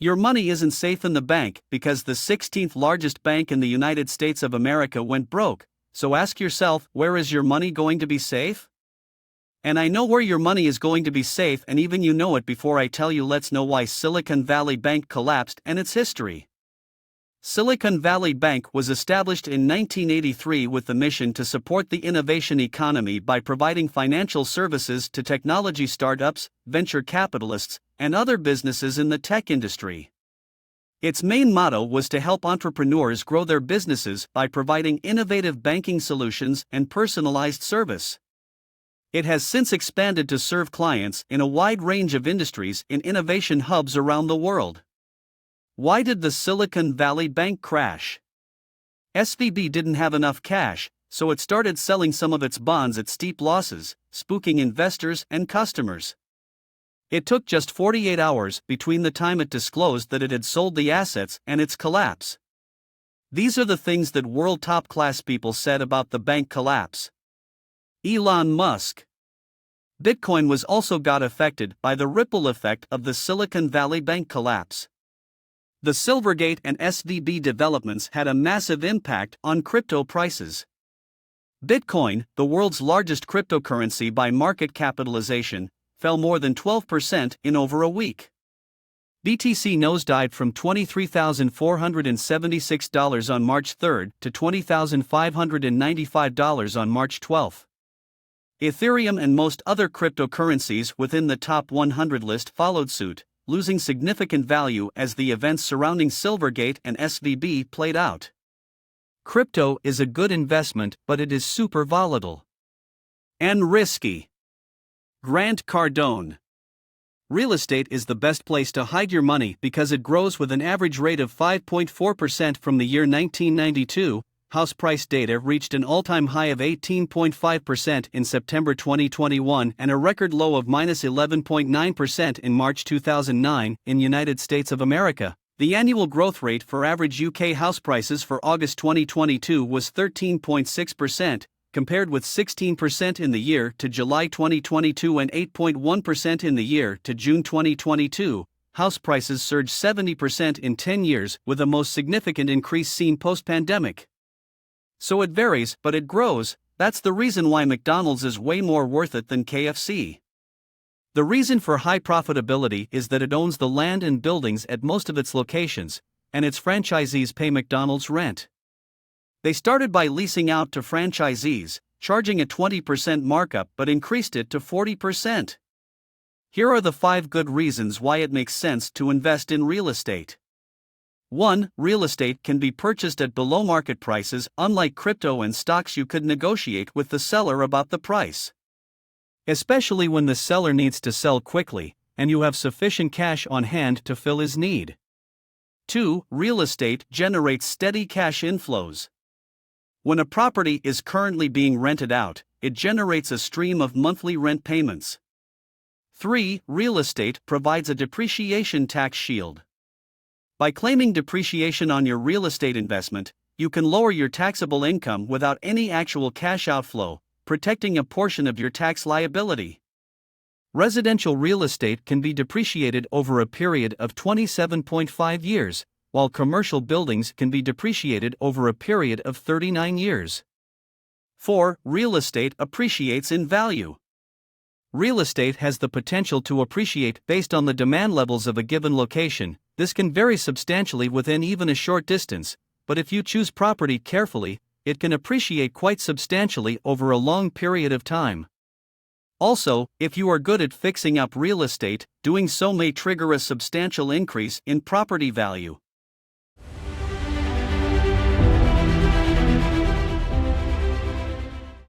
Your money isn't safe in the bank because the 16th largest bank in the United States of America went broke, so ask yourself, where is your money going to be safe? And I know where your money is going to be safe, and even you know it before I tell you. Let's know why Silicon Valley Bank collapsed and its history. Silicon Valley Bank was established in 1983 with the mission to support the innovation economy by providing financial services to technology startups, venture capitalists, and other businesses in the tech industry. Its main motto was to help entrepreneurs grow their businesses by providing innovative banking solutions and personalized service. It has since expanded to serve clients in a wide range of industries in innovation hubs around the world. Why did the Silicon Valley Bank crash? SVB didn't have enough cash, so it started selling some of its bonds at steep losses, spooking investors and customers. It took just 48 hours between the time it disclosed that it had sold the assets and its collapse. These are the things that world top-class people said about the bank collapse. Elon Musk. Bitcoin was also got affected by the ripple effect of the Silicon Valley Bank collapse. The Silvergate and SVB developments had a massive impact on crypto prices. Bitcoin, the world's largest cryptocurrency by market capitalization, fell more than 12% in over a week. BTC nosedived from $23,476 on March 3 to $20,595 on March 12. Ethereum and most other cryptocurrencies within the top 100 list followed suit, losing significant value as the events surrounding Silvergate and SVB played out. Crypto is a good investment, but it is super volatile and risky. Grant Cardone. Real estate is the best place to hide your money because it grows with an average rate of 5.4% from the year 1992. House price data reached an all-time high of 18.5% in September 2021 and a record low of -11.9% in March 2009 in United States of America. The annual growth rate for average UK house prices for August 2022 was 13.6%, compared with 16% in the year to July 2022 and 8.1% in the year to June 2022. House prices surged 70% in 10 years, with the most significant increase seen post-pandemic. So it varies, but it grows. That's the reason why McDonald's is way more worth it than KFC. The reason for high profitability is that it owns the land and buildings at most of its locations, and its franchisees pay McDonald's rent. They started by leasing out to franchisees, charging a 20% markup but increased it to 40%. Here are the 5 good reasons why it makes sense to invest in real estate. 1. Real estate can be purchased at below market prices. Unlike crypto and stocks, you could negotiate with the seller about the price, especially when the seller needs to sell quickly, and you have sufficient cash on hand to fill his need. 2. Real estate generates steady cash inflows. When a property is currently being rented out, it generates a stream of monthly rent payments. 3. Real estate provides a depreciation tax shield. By claiming depreciation on your real estate investment, you can lower your taxable income without any actual cash outflow, protecting a portion of your tax liability. Residential real estate can be depreciated over a period of 27.5 years, while commercial buildings can be depreciated over a period of 39 years. 4. Real estate appreciates in value. Real estate has the potential to appreciate based on the demand levels of a given location. This can vary substantially within even a short distance, but if you choose property carefully, it can appreciate quite substantially over a long period of time. Also, if you are good at fixing up real estate, doing so may trigger a substantial increase in property value.